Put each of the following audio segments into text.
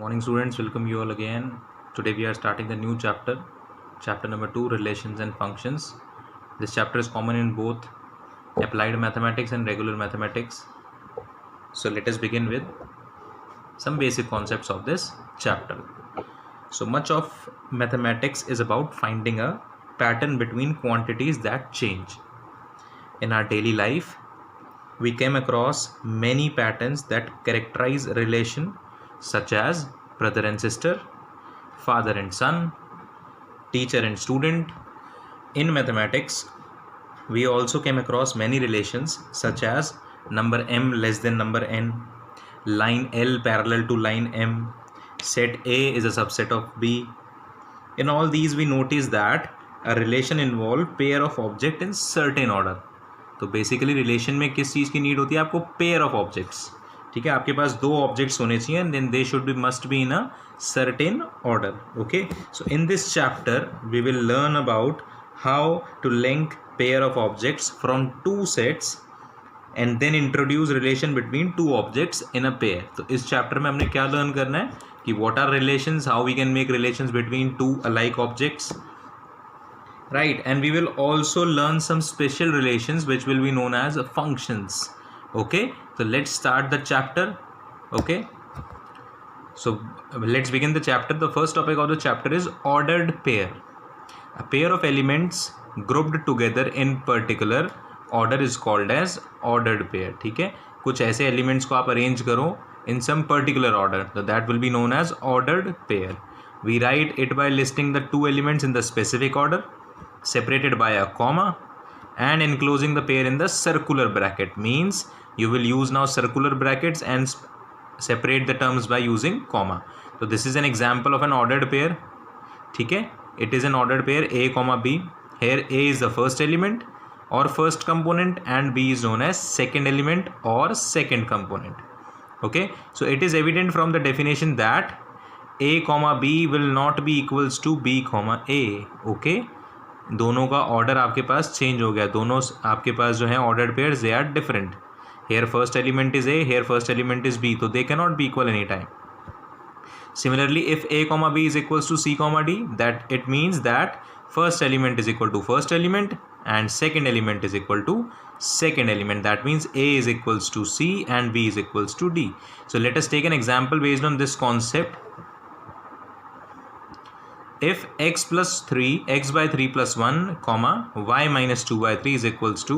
Morning students, welcome you all again. Today we are starting the new chapter number 2, relations and functions. This chapter is common in both applied mathematics and regular mathematics. So let us begin with some basic concepts of this chapter. So much of mathematics is about finding a pattern between quantities that change. In our daily life, we came across many patterns that characterize relation such as brother and sister, father and son, teacher and student. In mathematics, we also came across many relations such as number m less than number n, line L parallel to line m, set A is a subset of B. In all these, we notice that a relation involves pair of object in certain order. तो basically relation में किस चीज़ की need होती है आपको? Pair of objects. ठीक है, आपके पास दो ऑब्जेक्ट्स होने चाहिए and then they should be must be in a certain order. Okay, so in this chapter we will learn about how to link pair of objects from two sets and then introduce relation between two objects in a pair. तो इस chapter में हमने क्या learn करना है कि what are relations, how we can make relations between two alike objects, right? And we will also learn some special relations which will be known as functions. Okay, so let's start the chapter. Okay, so let's begin the chapter. The first topic of the chapter is ordered pair. A pair of elements grouped together in particular order is called as ordered pair. ठीक है, कुछ ऐसे elements को आप arrange करो in some particular order, so that will be known as ordered pair. We write it by listing the two elements in the specific order separated by a comma and enclosing the pair in the circular bracket. Means you will use now circular brackets and separate the terms by using comma. So this is an example of an ordered pair. ठीक है, it is an ordered pair A comma B. Here A is the first element or first component and B is known as second element or second component. Okay, so it is evident from the definition that A comma B will not be equals to B comma A. Okay, दोनों का order आपके पास change हो गया, दोनों आपके पास जो है ordered pairs they are different. Here first element is A, here first element is B, तो they can not be equal any time. Similarly, if A comma B is equals to C comma D, that it means that first element is equal to first element and second element is equal to second element. That means A is equals to C and B is equals to D. So let us take an example based on this concept. If x plus 3, x by 3 plus 1, comma, y minus 2 by 3 is equals to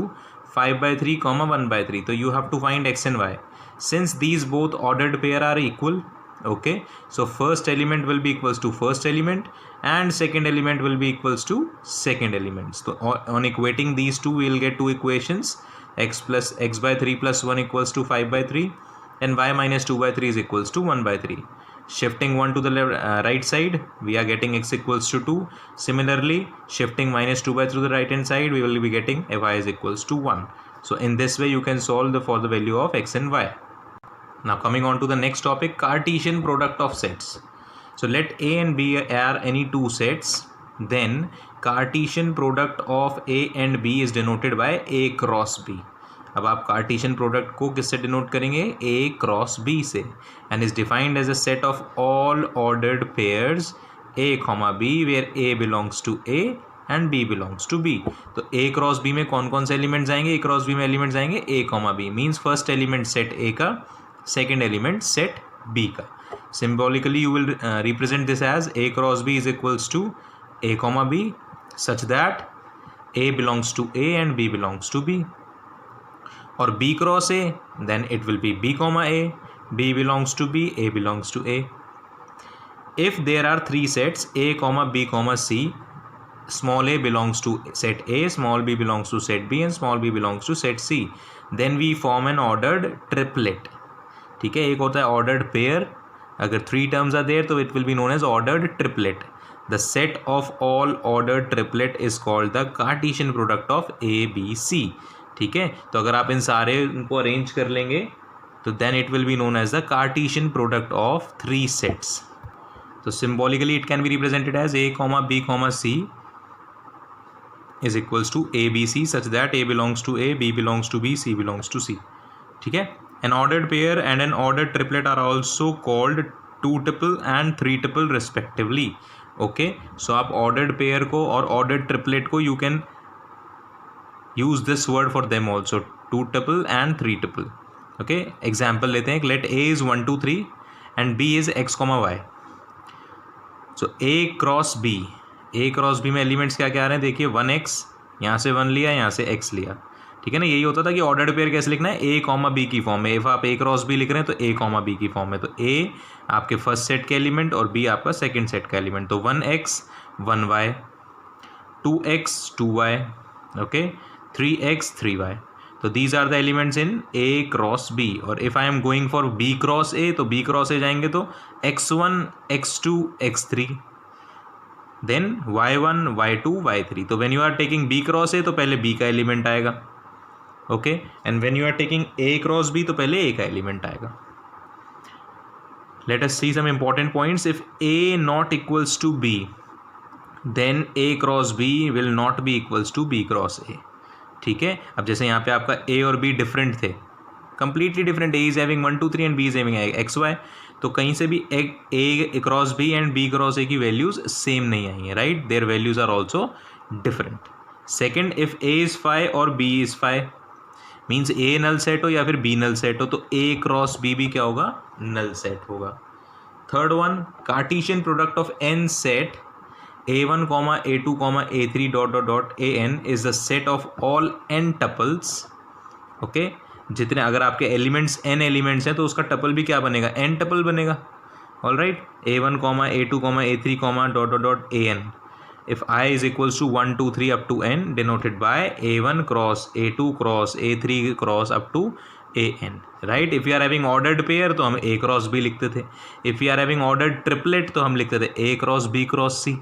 5 by 3, comma, 1 by 3. So you have to find x and y. Since these both ordered pair are equal, okay, so first element will be equals to first element and second element will be equals to second element. So on equating these two, we will get two equations. X plus x by 3 plus 1 equals to 5 by 3 and y minus 2 by 3 is equals to 1 by 3. Shifting 1 to the right side, we are getting x equals to 2. Similarly, shifting minus 2 by 3 to the right hand side, we will be getting y is equals to 1. So in this way you can solve for the value of x and y. Now coming on to the next topic, Cartesian product of sets. So let A and B are any two sets, then Cartesian product of A and B is denoted by A cross B. अब आप Cartesian product को किससे denote करेंगे? A cross B से, and is defined as a set of all ordered pairs A comma B where A belongs to A and B belongs to B. तो A cross B में कौन कौन से elements आएंगे? A cross B में elements आएंगे A comma B, means first element set A का, second element set B का. Symbolically you will represent this as A cross B is equals to A comma B such that A belongs to A and B belongs to B. Or B cross A, then it will be B comma A, B belongs to B, A belongs to A. If there are three sets A comma B comma C, small a belongs to set A, small b belongs to set B and small b belongs to set C, then we form an ordered triplet. ठीक है, एक होता है ordered pair. अगर three terms are there तो it will be known as ordered triplet. The set of all ordered triplet is called the Cartesian product of A, B, C. ठीक है, तो अगर आप इन सारे उनको अरेंज कर लेंगे तो then it will be known as the Cartesian product of three sets. तो symbolically it can be represented as A comma B comma C is equals to A B C such that A belongs to A, B belongs to B, C belongs to C. ठीक है, an ordered pair and an ordered triplet are also called 2 triple and 3 triple respectively. Okay, so आप ordered pair को और ordered triplet को you can use this word for them also, 2 triple and 3 triple. Okay, example लेते हैं. Let A is 1 2 3 and B is X comma Y. So A cross B में elements क्या क्या आ रहे हैं देखिए. 1x, यहाँ से 1 लिया, यहाँ से x लिया. ठीक है ना, यही होता था कि ऑर्डर्ड पेयर कैसे लिखना है, ए कॉमा बी की फॉर्म में. इफ आप ए क्रॉस बी लिख रहे हैं तो ए कॉमा बी की फॉर्म में. तो ए आपके फर्स्ट सेट के एलिमेंट और बी आपका सेकंड सेट का एलिमेंट. तो 1x 1y, 2x 2y, okay, 3x 3y. तो these are the elements in A cross B. और if I am going for B cross A, तो B cross ए जाएंगे तो x1 x2 x3, then y1 y2 y3. तो when you are taking b cross A तो पहले b का element आएगा. Okay, and when you are taking a cross b तो पहले a का एलिमेंट आएगा. Let us see some important points. If a not equals to b, then a cross b will not be equals to b cross a. ठीक है, अब जैसे यहाँ पे आपका a और b डिफरेंट थे, completely different. a is having 1 2 3 and b is having X Y. तो कहीं से भी a cross b and b cross a की वैल्यूज सेम नहीं आई हैं, right. Their values are also different. Second, if a is 5 और b is 5, means a null set हो या फिर b नल सेट हो, तो a क्रॉस b भी क्या होगा, नल सेट होगा. Third one, Cartesian product of n set a1, a2, a3 dot dot dot an is the set of all n tuples. Okay, जितने अगर आपके एलिमेंट्स n एलिमेंट्स हैं तो उसका टपल भी क्या बनेगा, n टपल बनेगा. All right, a1, a2, a3, dot dot dot an. If i is equals to 1 2 3 up to n, denoted by a1 cross a2 cross a3 cross up to an. Right, if you are having ordered pair तो हम a cross b लिखते थे. If you are having ordered triplet तो हम लिखते थे a cross b cross c.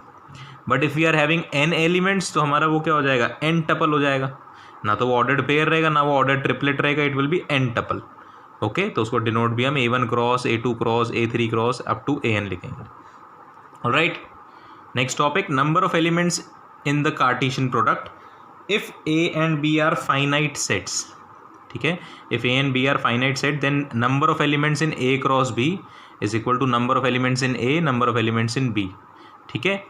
But if you are having n elements तो हमारा वो क्या हो जाएगा, n टपल हो जाएगा. ना तो वो ऑर्डर्ड पेयर रहेगा, ना वो ऑर्डर्ड ट्रिपलेट रहेगा, it will be n tuple. Okay, तो उसको डिनोट भी हम a1 cross a2 cross a3 cross up to an लिखेंगे. Alright, next topic, number of elements in the Cartesian product if a and b are finite sets. ठीक है, if a and b are finite set, then number of elements in a cross b is equal to number of elements in a, number of elements in b. ठीक है.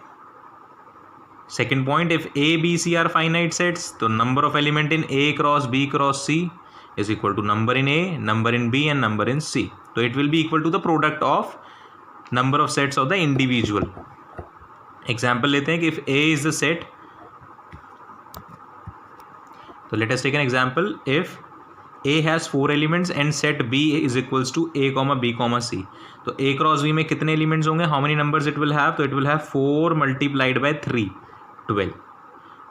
Second point, if a, b, c are finite sets, तो number of element in a cross b cross c is equal to number in a, number in b and number in c. तो it will be equal to the product of number of sets of the individual. Example लेते हैं कि if a is the set, तो let us take an example. If a has 4 elements and set b is equals to a, b, c. तो a cross b में कितने elements होंगे, how many numbers it will have, तो it will have 4 multiplied by 3, 12.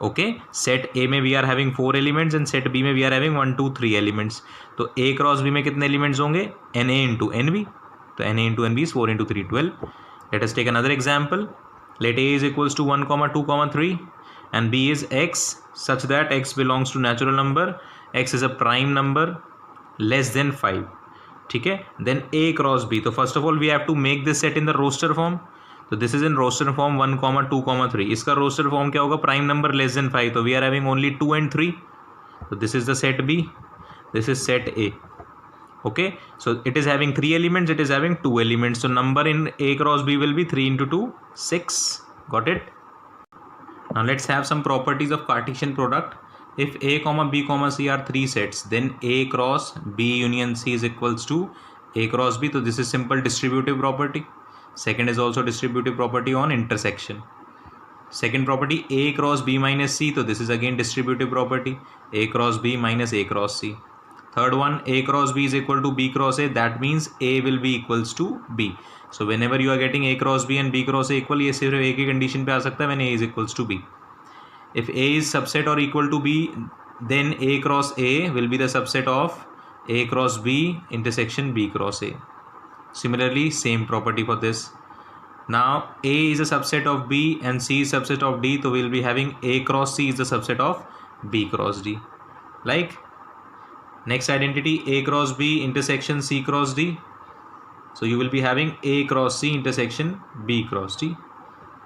Okay, set A में we are having 4 elements and set B में we are having 1 2 3 elements. तो A cross B में कितने elements होंगे, N A into N B. तो N A into N B is 4 into 3 12. Let us take another example. Let A is equals to 1 2 3 and B is X such that X belongs to natural number, X is a prime number less than 5. ठीक है, then A cross B. तो first of all we have to make this set in the roster form. तो this is in roster form 1 2 3. इसका roster form क्या होगा, prime number less than 5. तो we are having only 2 and 3. तो this is the set B, this is set A. Okay, so it is having 3 elements, it is having 2 elements. So number in A cross B will be 3 into 2 6. Got it. Now let's have some properties of Cartesian product. If a, b, c are 3 sets, then a cross b union c is equals to a cross b. तो this is simple distributive property. Second is also distributive property on intersection. Second property, a cross b minus c. तो this is again distributive property, a cross b minus a cross c. Third one, a cross b is equal to b cross a. That means a will be equals to b. So whenever you are getting a cross b and b cross a equal, ये सिर्फ a की condition पे आ सकता है when a is equals to b. If a is subset or equal to b, then a cross a will be the subset of a cross b intersection b cross a. Similarly, same property for this. Now a is a subset of b and c is subset of d, so we'll be having a cross c is the subset of b cross d. Like next identity, a cross b intersection c cross d. So you will be having a cross c intersection b cross d.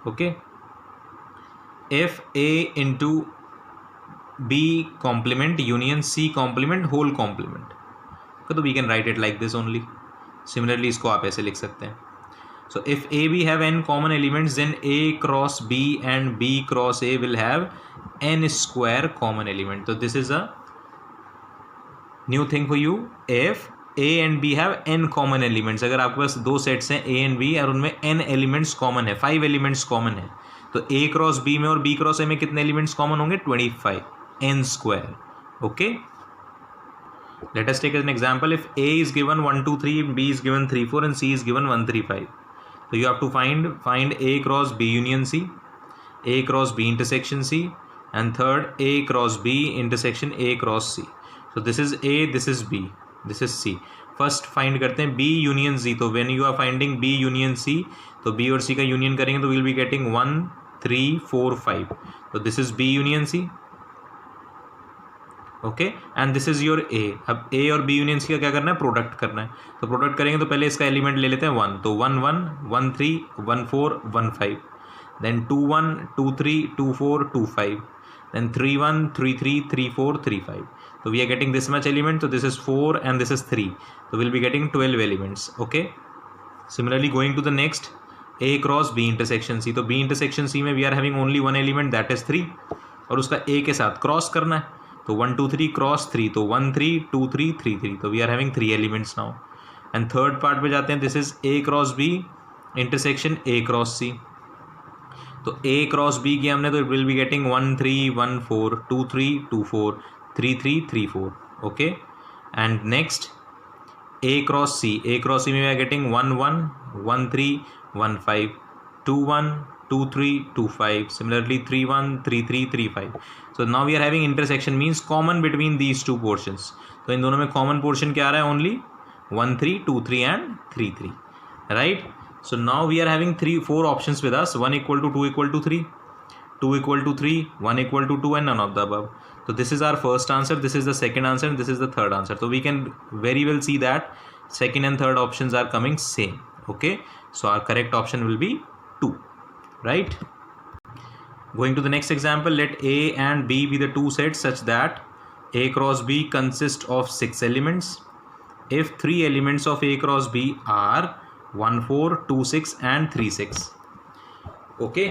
Okay. If a into b complement union c complement whole complement, so we can write it like this only. Similarly इसको आप ऐसे लिख सकते हैं. So if AB have n common elements, then A cross B and B cross A will have n square common element. So this is a new thing for you. If A and B have n common elements, अगर आपके पास दो sets हैं A and B और उनमें n elements common है, 5 elements common है, तो A क्रॉस B में और B क्रॉस A में कितने elements common होंगे? 25 n square. Okay. Let us take an example. If A is given 1 2 3, B is given 3 4 and C is given 1 3 5. So you have to find A cross B union C, A cross B intersection C, and third A cross B intersection A cross C. So this is A, this is B, this is C. First find करते हैं B union C. तो when you are finding B union C, तो B और C का union करेंगे तो we'll be getting 1 3 4 5. So this is B union C. Okay and this is your A. अब A और बी यूनियन सी का क्या करना है? प्रोडक्ट करना है. तो प्रोडक्ट करेंगे तो पहले इसका एलिमेंट ले लेते हैं 1. तो 1 1 1 3 1 4 1 5, देन 2 1 2 3 2 4 2 5, देन 3 1 3 3 3 4 3 5. तो we are getting this much element. तो this is 4 and this is 3. तो will be getting 12 elements. Okay. Similarly going to the next, A cross B intersection C. तो बी इंटरसेक्शन सी में we are having only one element, that is 3, और उसका ए के साथ cross करना है. तो 1 2 3 क्रॉस 3, तो 1 3 2 3 3 3. तो we are having 3 elements now. And third part पे जाते हैं. This is A cross B intersection A cross C. तो ए क्रॉस बी किया हमने, तो will be getting 1 3 1 4 2 3 2 4 3 3 3 4. Okay. And next A cross C. A cross C में we are getting 1 1 1 3 1 5 2 1 2 3 2 5. Similarly 3 1 3 3 3 5. So now we are having intersection, means common between these two portions. तो इन दोनों में common portion क्या आ रहा है? Only 1 3 2 3 and 3 3. Right? So now we are having 4 options with us. 1 equal to 2 equal to 3, 2 equal to 3, 1 equal to 2, and none of the above. So this is our first answer, this is the second answer, and this is the third answer. So we can very well see that second and third options are coming same. Okay. So our correct option will be 2. Right? Going to the next example, let A and B be the two sets such that A cross B consists of 6 elements. If 3 elements of A cross B are 1 4 2 6 and 3 6. Okay,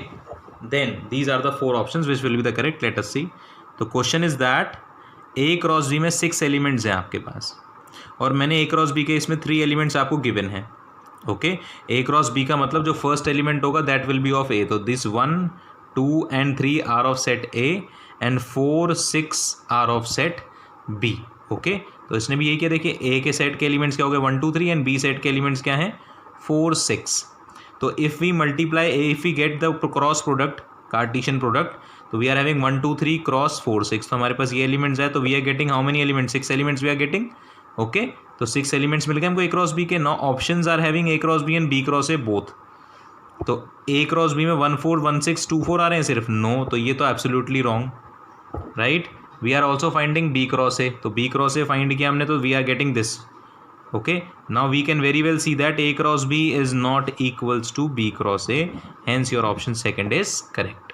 then these are the 4 options which will be the correct. Let us see. The question is that A cross B में 6 elements हैं आपके पास, और मैंने A cross B के इसमें 3 elements आपको given हैं. Okay. ए cross B का मतलब जो फर्स्ट एलिमेंट होगा that will be of A. तो this 1 2 and 3 are of set A and 4 6 are of set B. Okay. तो इसने भी यही किया. देखिए ए के सेट के एलिमेंट्स क्या हो गए? 1 2 3, एंड बी सेट के एलिमेंट्स क्या हैं? 4 6. तो if we multiply A, if we get the cross product, Cartesian product, तो वी आर हैविंग 1 2 3 क्रॉस 4 6. तो हमारे पास ये एलिमेंट्स है. तो we are getting how many elements? 6 elements we are getting. Okay. तो 6 एलिमेंट्स मिल गए हमको ए क्रॉस बी के. Now options are having A cross B and B cross A both. तो ए क्रॉस बी में 1 4 1 6 2 4 आ रहे हैं सिर्फ. नो, तो ये तो absolutely wrong. Right. We are also finding B cross A. तो बी क्रॉस ए फाइंड किया हमने, तो we are getting this. Okay. Now we can very well see that A cross B is not equals to B cross A. Hence your option second is correct.